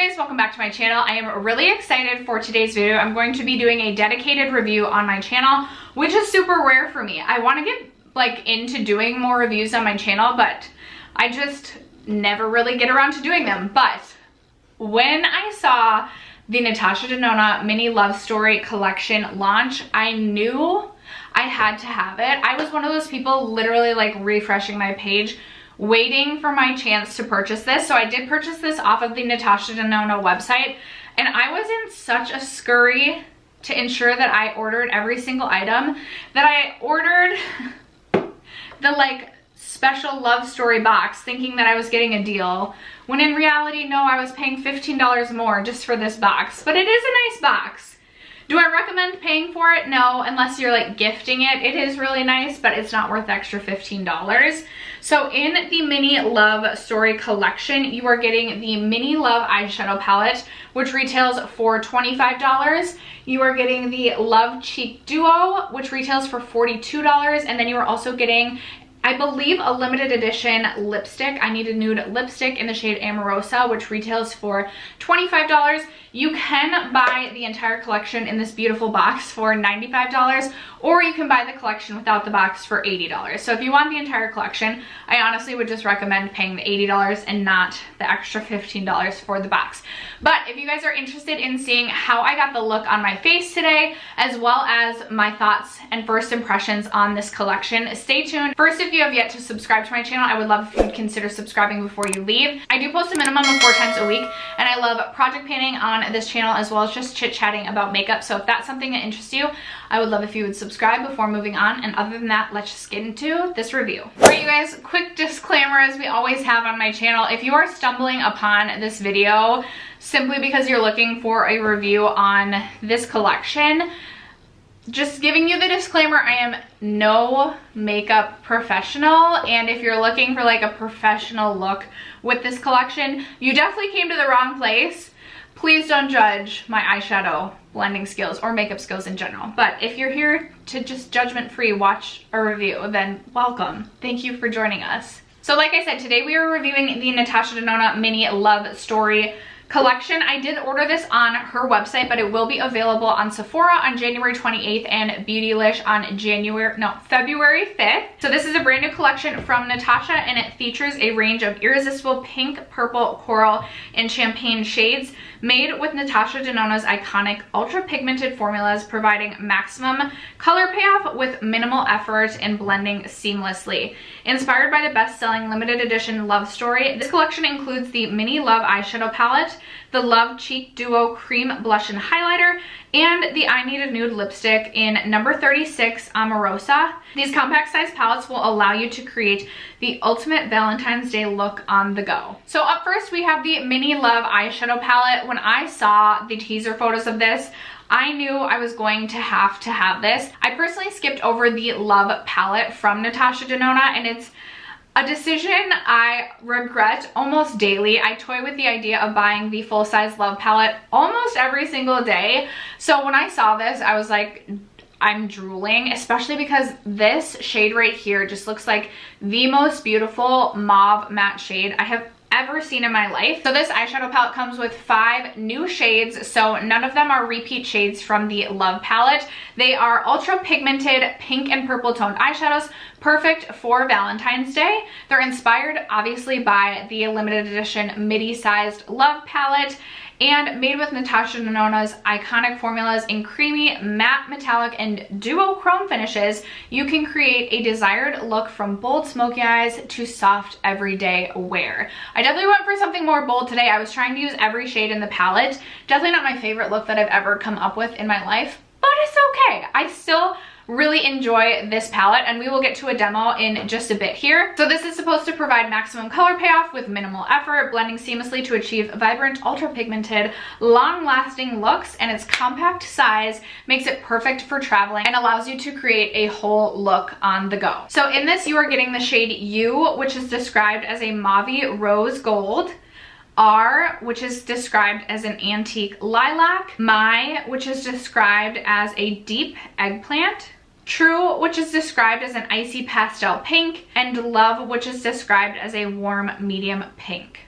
guys, welcome back to my channel. I am really excited for today's video. I'm going to be doing a dedicated review on my channel, which is super rare for me. I want to get into doing more reviews on my channel, but I just never really get around to doing them. But when I saw the Natasha Denona mini love story collection launch, I knew I had to have it. I was one of those people literally refreshing my page, waiting for my chance to purchase this. So I did purchase this off of the Natasha Denona website, and I was in such a scurry to ensure that I ordered every single item that I ordered the special love story box, thinking that I was getting a deal, when in reality, no, I was paying $15 more just for this box. But it is a nice box. Do I recommend paying for it? No, unless you're gifting it. It is really nice, but it's not worth the extra $15. So in the mini love story collection, you are getting the mini love eyeshadow palette, which retails for $25. You are getting the love cheek duo, which retails for $42. And then you are also getting, I believe, a limited edition lipstick. I need a nude lipstick in the shade Amorosa, which retails for $25. You can buy the entire collection in this beautiful box for $95, or you can buy the collection without the box for $80. So if you want the entire collection, I honestly would just recommend paying the $80 and not the extra $15 for the box. But if you guys are interested in seeing how I got the look on my face today, as well as my thoughts and first impressions on this collection, stay tuned. First, if you have yet to subscribe to my channel, I would love if you would consider subscribing before you leave. I do post a minimum of 4 times a week, and I love project painting on this channel, as well as just chit-chatting about makeup. So if that's something that interests you, I would love if you would subscribe before moving on. And other than that, let's just get into this review. All right, you guys, quick disclaimer, as we always have on my channel. If you are stumbling upon this video simply because you're looking for a review on this collection, just giving you the disclaimer, I am no makeup professional, and if you're looking for a professional look with this collection, you definitely came to the wrong place. Please don't judge my eyeshadow blending skills or makeup skills in general. But if you're here to just judgment-free watch a review, then welcome. Thank you for joining us. So like I said, today we are reviewing the Natasha Denona mini love story collection. I did order this on her website, but it will be available on Sephora on January 28th and Beautylish on February 5th. So this is a brand new collection from Natasha, and it features a range of irresistible pink, purple, coral, and champagne shades made with Natasha Denona's iconic ultra pigmented formulas, providing maximum color payoff with minimal effort and blending seamlessly. Inspired by the best-selling limited edition love story, this collection includes the mini love eyeshadow palette, the Love Cheek Duo Cream Blush and Highlighter, and the I Need a Nude Lipstick in number 36 Amorosa. These compact size palettes will allow you to create the ultimate Valentine's Day look on the go. So up first, we have the Mini Love eyeshadow palette. When I saw the teaser photos of this, I knew I was going to have this. I personally skipped over the Love palette from Natasha Denona, and it's a decision I regret almost daily. I toy with the idea of buying the full-size Love palette almost every single day. So when I saw this, I was like, I'm drooling, especially because this shade right here just looks like the most beautiful mauve matte shade I have ever seen in my life. So this eyeshadow palette comes with 5 new shades, so none of them are repeat shades from the Love palette. They are ultra pigmented pink and purple toned eyeshadows, perfect for Valentine's Day. They're inspired obviously by the limited edition midi-sized Love palette, and made with Natasha Denona's iconic formulas in creamy, matte, metallic, and duochrome finishes. You can create a desired look from bold smoky eyes to soft everyday wear. I definitely went for something more bold today. I was trying to use every shade in the palette. Definitely not my favorite look that I've ever come up with in my life, but it's okay. I still really enjoy this palette, and we will get to a demo in just a bit here. So this is supposed to provide maximum color payoff with minimal effort, blending seamlessly to achieve vibrant, ultra pigmented, long-lasting looks, and its compact size makes it perfect for traveling and allows you to create a whole look on the go. So in this, you are getting the shade U, which is described as a mauve rose gold, R, which is described as an antique lilac, My, which is described as a deep eggplant, True, which is described as an icy pastel pink, and Love, which is described as a warm medium pink.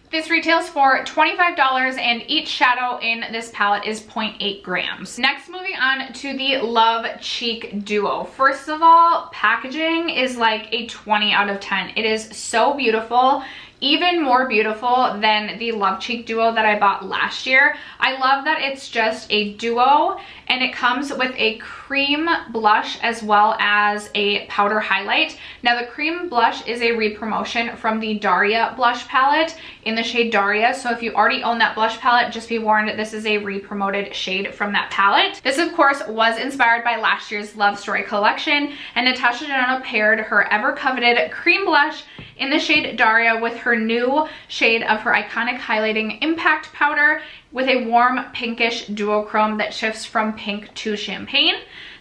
This retails for $25 and each shadow in this palette is 0.8 grams. Next, moving on to the Love Cheek Duo. First of all, packaging is like a 20 out of 10. It is so beautiful. Even more beautiful than the Love Cheek Duo that I bought last year. I love that it's just a duo and it comes with a cream blush as well as a powder highlight. Now the cream blush is a re-promotion from the Daria blush palette in the shade Daria. So if you already own that blush palette, just be warned, this is a re-promoted shade from that palette. This of course was inspired by last year's Love Story collection, and Natasha Denona paired her ever coveted cream blush in the shade Daria with her new shade of her iconic highlighting impact powder with a warm pinkish duochrome that shifts from pink to champagne.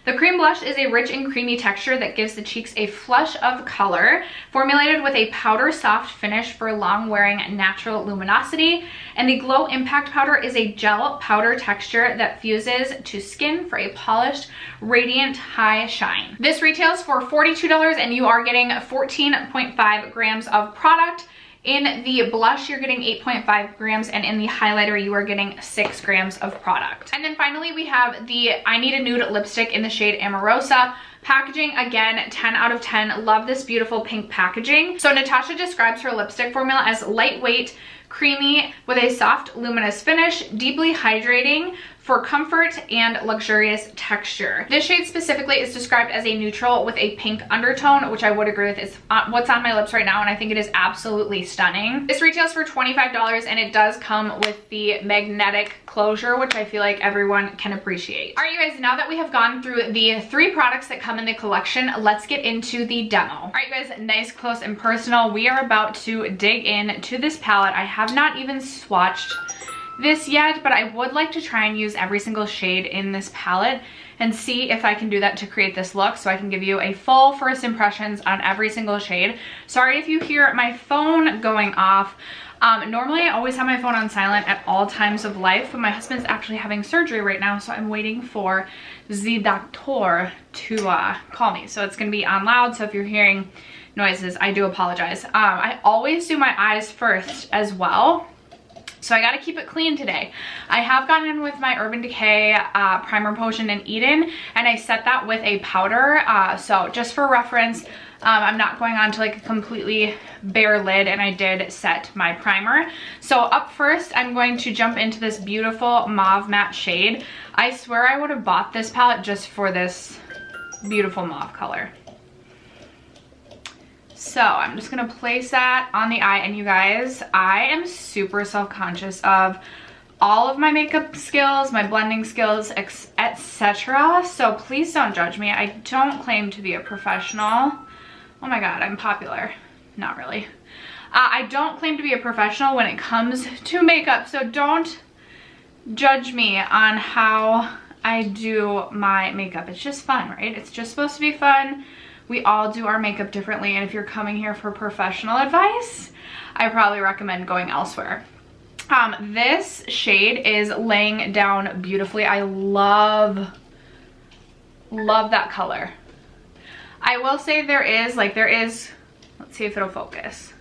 The cream blush is a rich and creamy texture that gives the cheeks a flush of color, formulated with a powder soft finish for long wearing natural luminosity. And the Glow Impact Powder is a gel powder texture that fuses to skin for a polished, radiant high shine. This retails for $42 and you are getting 14.5 grams of product. In the blush, you're getting 8.5 grams, and in the highlighter, you are getting 6 grams of product. And then finally, we have the I Need a Nude lipstick in the shade Amorosa. Packaging, again, 10 out of 10. Love this beautiful pink packaging. So Natasha describes her lipstick formula as lightweight, creamy, with a soft, luminous finish, deeply hydrating for comfort and luxurious texture. This shade specifically is described as a neutral with a pink undertone, which I would agree with. It's what's on my lips right now, and I think it is absolutely stunning. This retails for $25 and it does come with the magnetic closure, which I feel like everyone can appreciate. All right, you guys, now that we have gone through the 3 products that come in the collection, let's get into the demo. All right, you guys, nice, close, and personal. We are about to dig in to this palette. I have not even swatched this yet, but I would like to try and use every single shade in this palette and see if I can do that to create this look, so I can give you a full first impressions on every single shade. Sorry if you hear my phone going off. Normally I always have my phone on silent at all times of life, but my husband's actually having surgery right now, so I'm waiting for the doctor to call me. So it's gonna be on loud, so if you're hearing noises, I do apologize. I always do my eyes first as well, so I gotta keep it clean today. I have gone in with my Urban Decay Primer Potion in Eden, and I set that with a powder. So just for reference, I'm not going on to like a completely bare lid, and I did set my primer. So up first, I'm going to jump into this beautiful mauve matte shade. I swear I would have bought this palette just for this beautiful mauve color. So I'm just gonna place that on the eye, and you guys, I am super self-conscious of all of my makeup skills, my blending skills, etc. So please don't judge me. I don't claim to be a professional. Oh my God, I'm popular. Not really. I don't claim to be a professional when it comes to makeup, so don't judge me on how I do my makeup. It's just fun, right? It's just supposed to be fun. We all do our makeup differently, and if you're coming here for professional advice, I probably recommend going elsewhere. This shade is laying down beautifully. I love that color. I will say there is, let's see if it'll focus.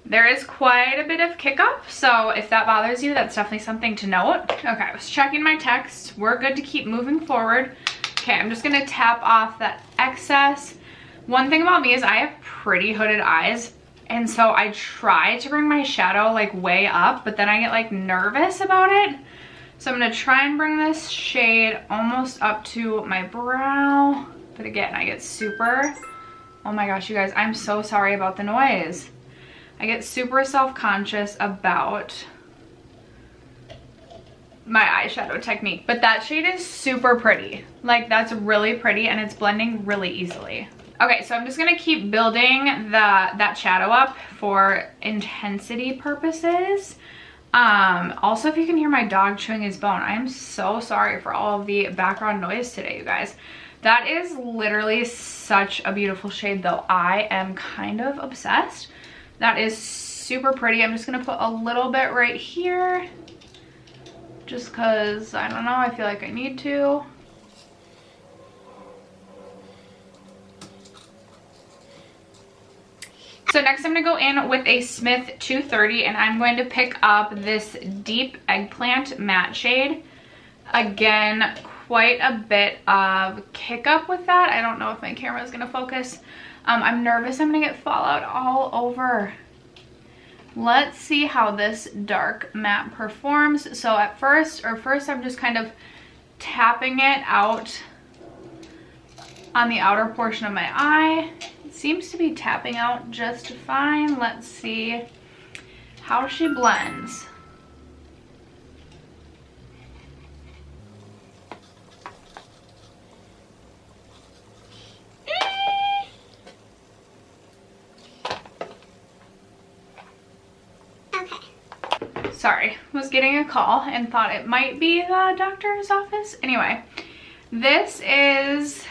There is quite a bit of kick up, so if that bothers you, that's definitely something to note. Okay, I was checking my text. We're good to keep moving forward. Okay, I'm just gonna tap off that excess. One thing about me is I have pretty hooded eyes, and so I try to bring my shadow like way up, but then I get like nervous about it. So I'm gonna try and bring this shade almost up to my brow, but again, I get super, oh my gosh, you guys, I'm so sorry about the noise. I get super self-conscious about my eyeshadow technique, but that shade is super pretty. Like, that's really pretty, and it's blending really easily. Okay, so I'm just gonna keep building that shadow up for intensity purposes. Also, if you can hear my dog chewing his bone, I am so sorry for all of the background noise today, you guys. That is literally such a beautiful shade, though. I am kind of obsessed. That is super pretty. I'm just gonna put a little bit right here, just because, I don't know, I feel like I need to. So next I'm gonna go in with a Smith 230 and I'm going to pick up this Deep Eggplant matte shade. Again, quite a bit of kick up with that. I don't know if my camera is gonna focus. I'm nervous I'm gonna get fallout all over. Let's see how this dark matte performs. So at first I'm just kind of tapping it out on the outer portion of my eye. It seems to be tapping out just fine. Let's see how she blends. Sorry, was getting a call and thought it might be the doctor's office. Anyway, this is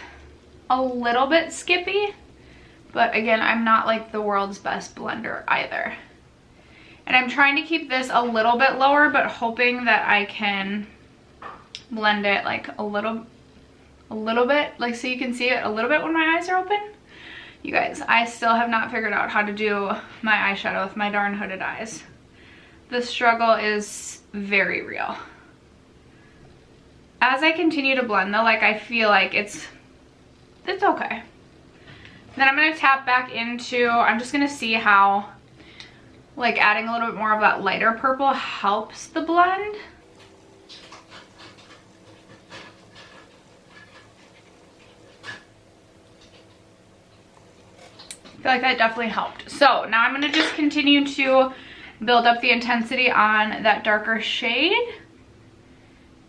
a little bit skippy, but again, I'm not like the world's best blender either. And I'm trying to keep this a little bit lower, but hoping that I can blend it like a little bit, like so you can see it a little bit when my eyes are open. You guys, I still have not figured out how to do my eyeshadow with my darn hooded eyes. The struggle is very real. As I continue to blend though, like I feel like it's okay. Then I'm gonna tap back into, I'm just gonna see how like adding a little bit more of that lighter purple helps the blend. I feel like that definitely helped. So now I'm gonna just continue to build up the intensity on that darker shade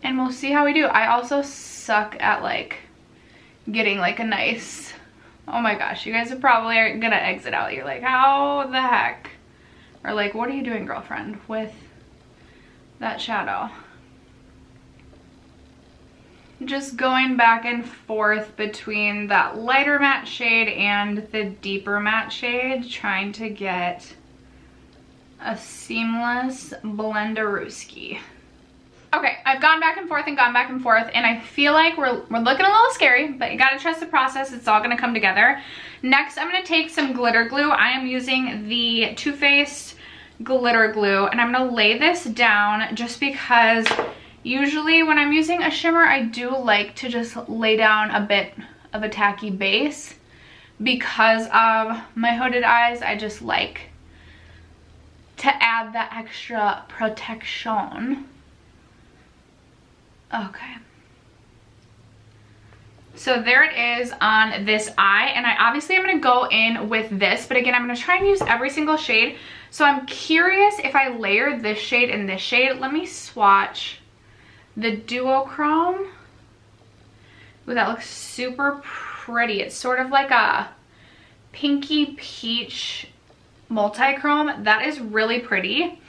and we'll see how we do. I also suck at like getting like a nice, oh my gosh, you guys are probably gonna exit out. You're like, how the heck? Or like, what are you doing, girlfriend, with that shadow? Just going back and forth between that lighter matte shade and the deeper matte shade, trying to get a seamless blenderooski. Okay, I've gone back and forth and gone back and forth, and I feel like we're looking a little scary, but you gotta trust the process. It's all gonna come together. Next, I'm gonna take some glitter glue. I am using the Too Faced glitter glue, and I'm gonna lay this down just because usually when I'm using a shimmer, I do like to just lay down a bit of a tacky base. Because of my hooded eyes, I just like to add that extra protection. Okay. So there it is on this eye, and I obviously am gonna go in with this, but again, I'm gonna try and use every single shade. So I'm curious if I layer this shade and this shade. Let me swatch the Duochrome. Ooh, that looks super pretty. It's sort of like a pinky peach multi-chrome. That is really pretty.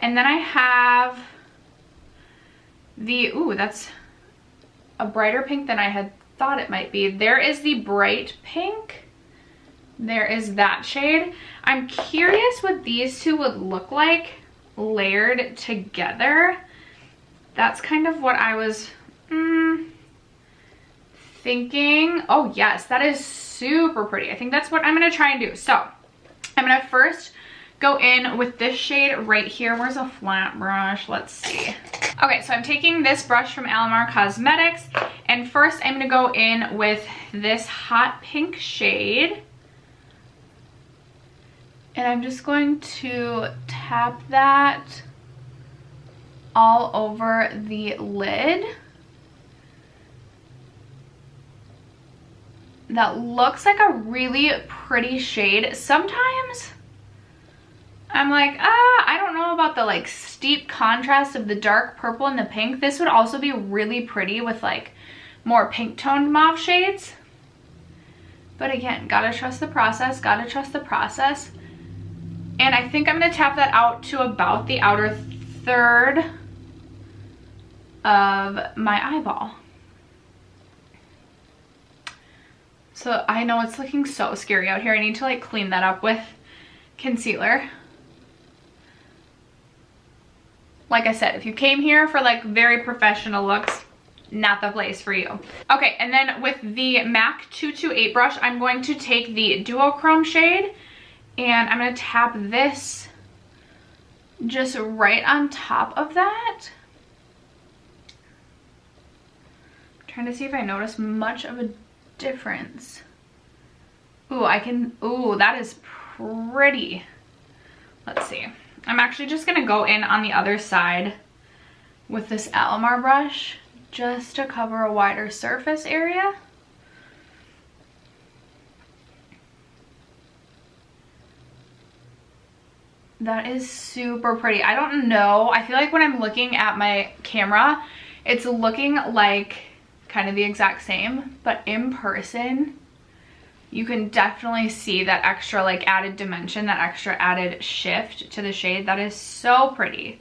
And then I have the, ooh, that's a brighter pink than I had thought it might be. There is the bright pink. There is that shade. I'm curious what these two would look like layered together. That's kind of what I was thinking. Oh yes, that is super pretty. I think that's what I'm gonna try and do. So I'm gonna first go in with this shade right here. Where's a flat brush? Let's see. Okay, so I'm taking this brush from Alamar Cosmetics, and first I'm gonna go in with this hot pink shade. And I'm just going to tap that all over the lid. That looks like a really pretty shade. Sometimes I'm like, I don't know about the like steep contrast of the dark purple and the pink. This would also be really pretty with like more pink toned mauve shades. But again, gotta trust the process, gotta trust the process. And I think I'm gonna tap that out to about the outer third of my eyeball. So I know it's looking so scary out here. I need to like clean that up with concealer. Like I said, if you came here for like very professional looks, not the place for you. Okay, and then with the MAC 228 brush, I'm going to take the Duochrome shade And I'm gonna tap this just right on top of that. I'm trying to see if I notice much of a difference. Ooh, ooh, that is pretty. Let's see. I'm actually just gonna go in on the other side with this Alamar brush just to cover a wider surface area. That is super pretty. I don't know. I feel like when I'm looking at my camera, it's looking like kind of the exact same, but in person, you can definitely see that extra like added dimension, that extra added shift to the shade. That is so pretty.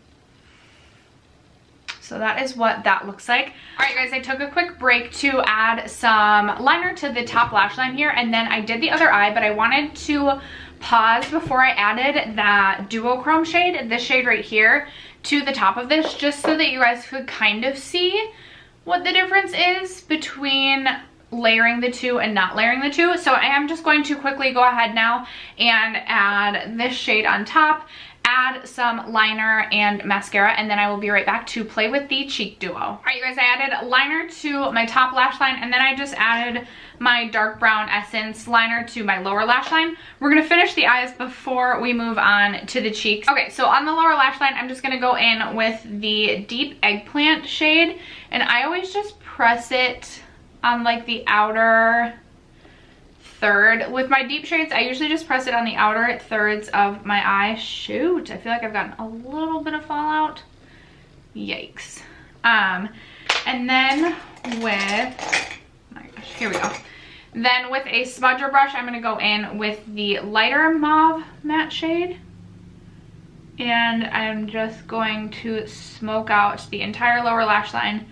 So that is what that looks like. All right, guys, I took a quick break to add some liner to the top lash line here, and then I did the other eye, but I wanted to pause before I added that Duochrome shade, this shade right here, to the top of this, just so that you guys could kind of see what the difference is between layering the two and not layering the two. So I am just going to quickly go ahead now and add this shade on top, add some liner and mascara, and then I will be right back to play with the cheek duo. All right, you guys, I added liner to my top lash line, and then I just added my dark brown essence liner to my lower lash line. We're gonna finish the eyes before we move on to the cheeks. Okay, so on the lower lash line, I'm just gonna go in with the deep eggplant shade, and I always just press it on like the outer third. With my deep shades, I usually just press it on the outer thirds of my eye. Shoot, I feel like I've gotten a little bit of fallout. Yikes. And then with, my gosh, here we go. Then with a smudger brush, I'm gonna go in with the lighter mauve matte shade. And I'm just going to smoke out the entire lower lash line,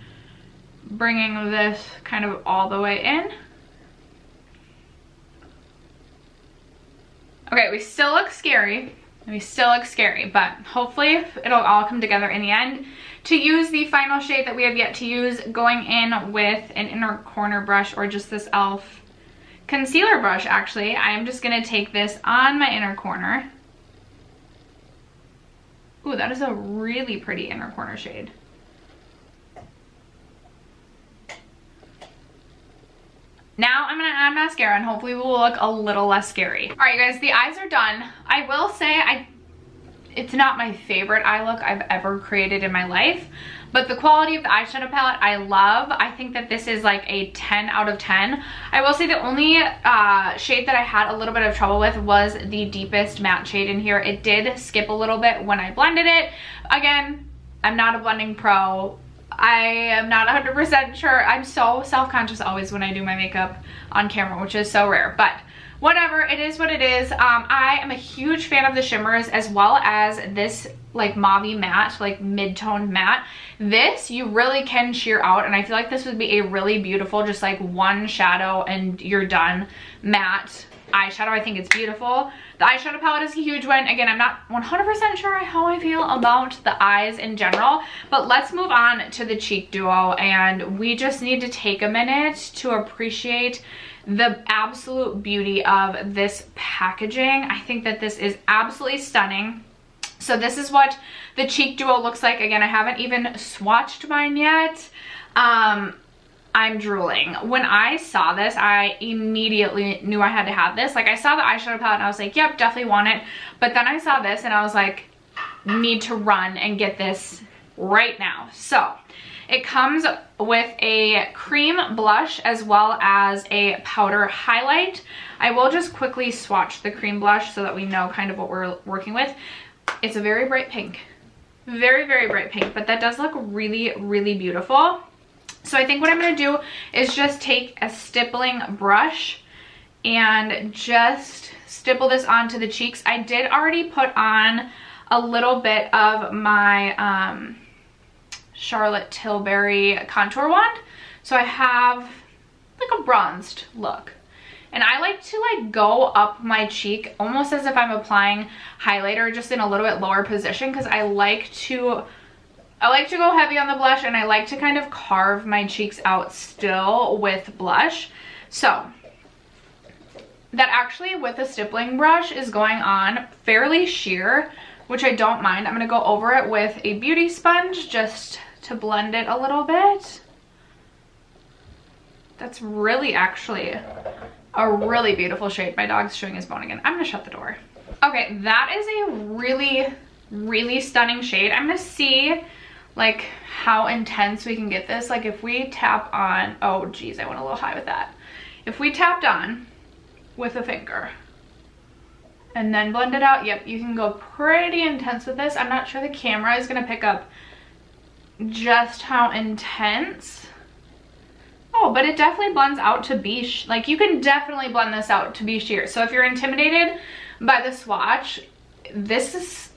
bringing this kind of all the way in. Okay, we still look scary. But hopefully it'll all come together in the end. To use the final shade that we have yet to use, going in with an inner corner brush or just this e.l.f. concealer brush, actually, I'm just gonna take this on my inner corner. Ooh, that is a really pretty inner corner shade. Now I'm gonna add mascara and hopefully we will look a little less scary. All right, you guys, the eyes are done. I will say it's not my favorite eye look I've ever created in my life, but the quality of the eyeshadow palette I love. I think that this is like a 10 out of 10. I will say the only shade that I had a little bit of trouble with was the deepest matte shade in here. It did skip a little bit when I blended it. Again, I'm not a blending pro. I am not 100% sure. I'm so self-conscious always when I do my makeup on camera, which is so rare, but whatever, it is what it is. I am a huge fan of the shimmers as well as this like mauve-y matte, like mid-tone matte. This you really can sheer out, and I feel like this would be a really beautiful, just like one shadow and you're done matte eyeshadow. I think it's beautiful. The eyeshadow palette is a huge win. Again, I'm not 100% sure how I feel about the eyes in general, but let's move on to the cheek duo, and we just need to take a minute to appreciate the absolute beauty of this packaging. I think that this is absolutely stunning. So this is what the cheek duo looks like. Again, I haven't even swatched mine yet. I'm drooling. When I saw this, I immediately knew I had to have this. Like, I saw the eyeshadow palette and I was like, yep, definitely want it. But then I saw this and I was like, need to run and get this right now. So it comes with a cream blush as well as a powder highlight. I will just quickly swatch the cream blush so that we know kind of what we're working with. It's a very bright pink. Very, very bright pink, but that does look really, really beautiful. So I think what I'm going to do is just take a stippling brush and just stipple this onto the cheeks. I did already put on a little bit of my Charlotte Tilbury contour wand. So I have like a bronzed look. And I like to like go up my cheek almost as if I'm applying highlighter, just in a little bit lower position, because I like to go heavy on the blush, and I like to kind of carve my cheeks out still with blush. So that actually with a stippling brush is going on fairly sheer, which I don't mind. I'm gonna go over it with a beauty sponge just to blend it a little bit. That's really actually a really beautiful shade. My dog's showing his bone again. I'm gonna shut the door. Okay, that is a really, really stunning shade. I'm gonna see like how intense we can get this. Like if we tap on, oh geez, I went a little high with that. If we tapped on with a finger and then blend it out, yep, you can go pretty intense with this. I'm not sure the camera is gonna pick up just how intense. Oh, but it definitely blends out to be, like you can definitely blend this out to be sheer. So if you're intimidated by the swatch, this is,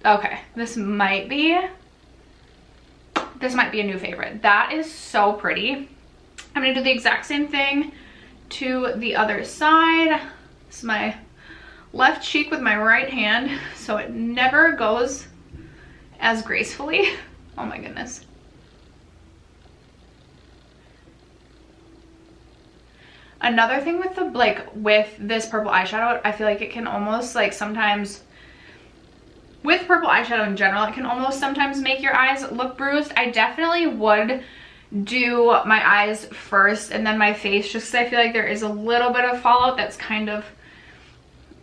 okay, this might be a new favorite. That is so pretty. I'm gonna do the exact same thing to the other side. This is my left cheek with my right hand, so it never goes as gracefully. Oh my goodness. Another thing with the, like with this purple eyeshadow, I feel like it can almost like sometimes, with purple eyeshadow in general, it can almost sometimes make your eyes look bruised. I definitely would do my eyes first and then my face, just because I feel like there is a little bit of fallout that's kind of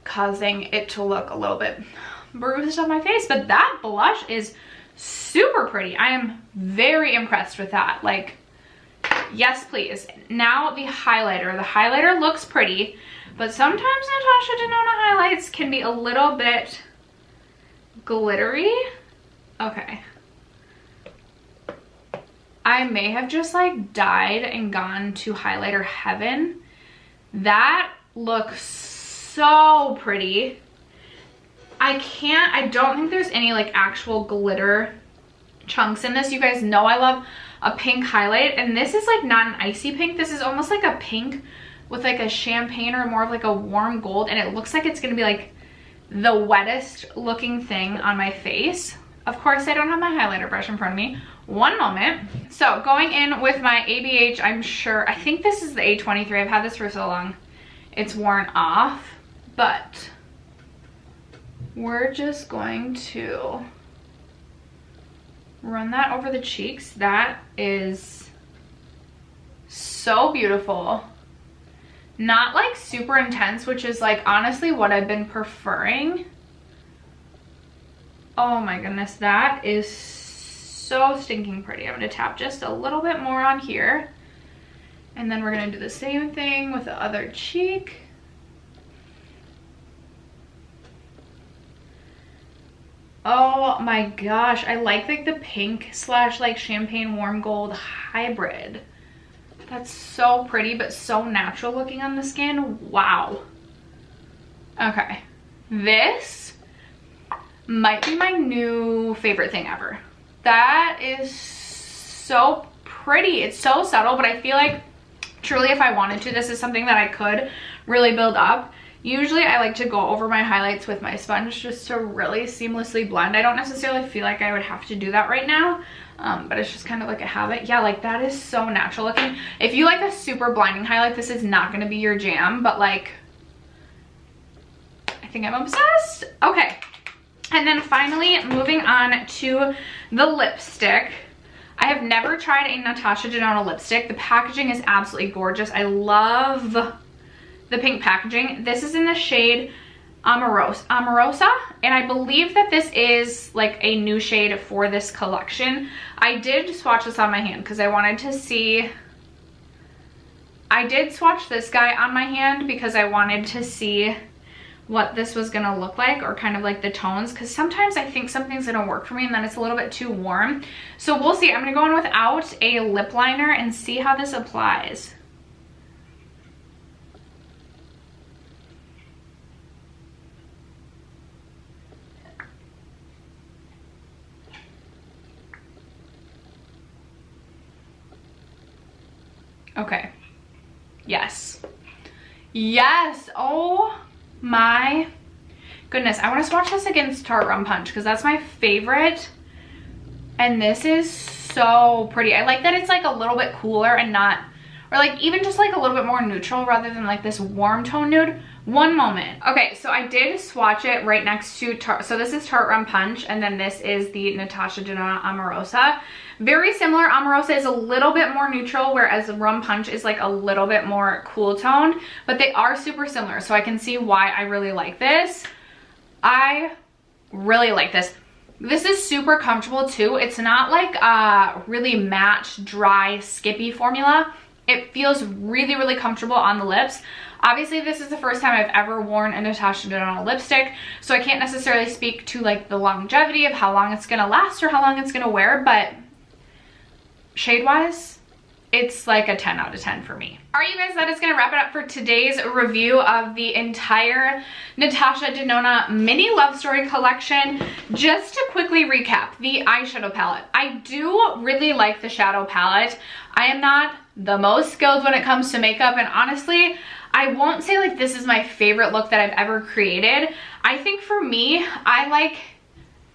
causing it to look a little bit bruised on my face. But that blush is super pretty. I am very impressed with that. Like, yes please. Now the highlighter looks pretty, but sometimes Natasha Denona highlights can be a little bit glittery. Okay, I may have just like died and gone to highlighter heaven. That looks so pretty. I don't think there's any like actual glitter chunks in this. You guys know I love a pink highlight, and this is like not an icy pink. This is almost like a pink with like a champagne or more of like a warm gold, and it looks like it's gonna be like the wettest looking thing on my face. Of course, I don't have my highlighter brush in front of me. One moment. So going in with my ABH, I think this is the A23. I've had this for so long, it's worn off, but we're just going to run that over the cheeks. That is so beautiful. Not like super intense, which is like honestly what I've been preferring. Oh my goodness, that is so stinking pretty. I'm gonna tap just a little bit more on here, and then we're gonna do the same thing with the other cheek. Oh my gosh, I like the pink slash like champagne warm gold hybrid. That's so pretty, but so natural looking on the skin. Wow. Okay, this might be my new favorite thing ever. That is so pretty. It's so subtle, but I feel like truly if I wanted to, this is something that I could really build up. Usually I like to go over my highlights with my sponge just to really seamlessly blend. I don't necessarily feel like I would have to do that right now, but it's just kind of like a habit. Yeah, like that is so natural looking. If you like a super blinding highlight, this is not going to be your jam, but like, I think I'm obsessed. Okay, and then finally moving on to the lipstick. I have never tried a Natasha Denona lipstick. The packaging is absolutely gorgeous. I love the pink packaging. This is in the shade Amorosa, and I believe that this is like a new shade for this collection. I did swatch this on my hand because I wanted to see. I did swatch this guy on my hand because I wanted to see what this was gonna look like, or kind of like the tones, because sometimes I think something's gonna work for me and then it's a little bit too warm. So we'll see. I'm gonna go in without a lip liner and see how this applies. Okay, yes, yes, oh my goodness. I want to swatch this against Tarte Rum Punch because that's my favorite, and this is so pretty. I like that it's like a little bit cooler and not, or like even just like a little bit more neutral rather than like this warm tone nude. One moment. Okay, so I did swatch it right next to so this is Tarte Rum Punch, and then this is the Natasha Denona Amorosa. Very similar. Amorosa is a little bit more neutral, whereas Rum Punch is like a little bit more cool toned, but they are super similar, so I can see why I really like this. I really like this. This is super comfortable too. It's not like a really matte, dry, skippy formula. It feels really, really comfortable on the lips. Obviously, this is the first time I've ever worn a Natasha Denona lipstick, so I can't necessarily speak to like the longevity of how long it's gonna last or how long it's gonna wear, but shade-wise, it's like a 10 out of 10 for me. All right, you guys, that is gonna wrap it up for today's review of the entire Natasha Denona mini love story collection. Just to quickly recap, the eyeshadow palette. I do really like the shadow palette. I am not the most skilled when it comes to makeup, and honestly, I won't say like this is my favorite look that I've ever created. I think for me, I like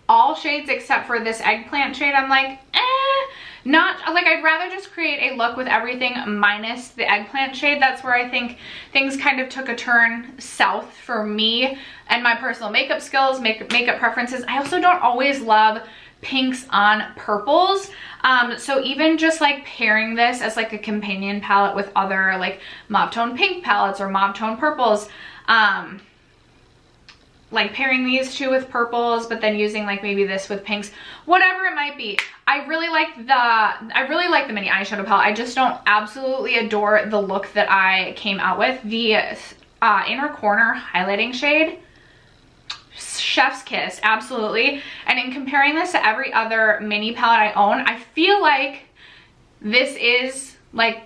all shades except for this eggplant shade. I'm like, not like, I'd rather just create a look with everything minus the eggplant shade. That's where I think things kind of took a turn south for me and my personal makeup skills, makeup preferences. I also don't always love pinks on purples. So even just like pairing this as like a companion palette with other like mauve tone pink palettes or mauve tone purples, like pairing these two with purples, but then using like maybe this with pinks, whatever it might be. I really like the mini eyeshadow palette. I just don't absolutely adore the look that I came out with. The inner corner highlighting shade, chef's kiss, absolutely. And in comparing this to every other mini palette I own, I feel like this is like,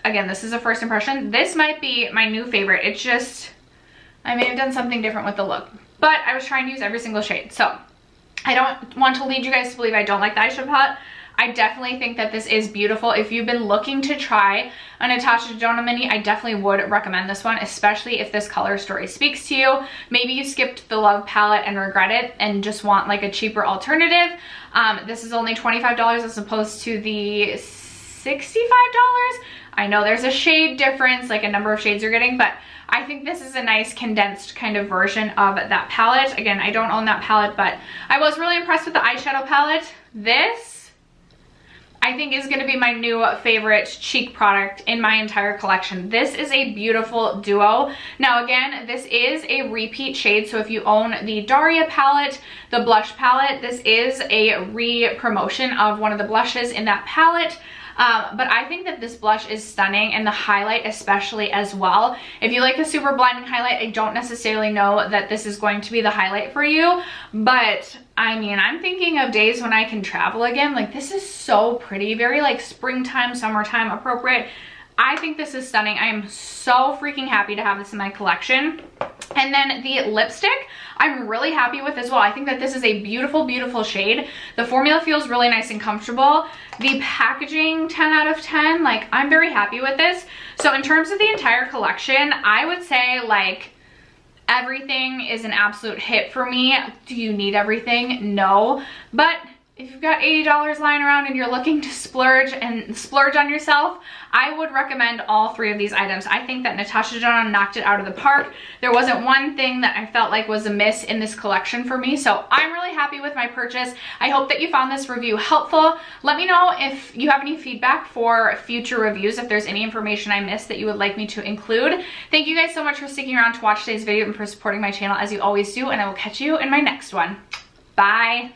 again, this is a first impression, this might be my new favorite. It's just, I may have done something different with the look, but I was trying to use every single shade. So I don't want to lead you guys to believe I don't like the eyeshadow palette. I definitely think that this is beautiful. If you've been looking to try a Natasha Denona mini, I definitely would recommend this one, especially if this color story speaks to you. Maybe you skipped the Love palette and regret it and just want like a cheaper alternative. This is only $25 as opposed to the $65. I know there's a shade difference, like a number of shades you're getting, but I think this is a nice condensed kind of version of that palette. Again, I don't own that palette, but I was really impressed with the eyeshadow palette. This, I think, is gonna be my new favorite cheek product in my entire collection. This is a beautiful duo. Now again, this is a repeat shade, so if you own the Daria palette, the blush palette, this is a re-promotion of one of the blushes in that palette. But I think that this blush is stunning, and the highlight especially as well. If you like a super blinding highlight, I don't necessarily know that this is going to be the highlight for you, but I mean, I'm thinking of days when I can travel again. Like, this is so pretty, very like springtime, summertime appropriate. I think this is stunning. I am so freaking happy to have this in my collection. And then the lipstick, I'm really happy with as well. I think that this is a beautiful, beautiful shade. The formula feels really nice and comfortable. The packaging, 10 out of 10. Like, I'm very happy with this. So in terms of the entire collection, I would say like everything is an absolute hit for me. Do you need everything? No. But if you've got $80 lying around and you're looking to splurge on yourself, I would recommend all three of these items. I think that Natasha Denona knocked it out of the park. There wasn't one thing that I felt like was a miss in this collection for me, so I'm really happy with my purchase. I hope that you found this review helpful. Let me know if you have any feedback for future reviews, if there's any information I missed that you would like me to include. Thank you guys so much for sticking around to watch today's video and for supporting my channel as you always do, and I will catch you in my next one. Bye!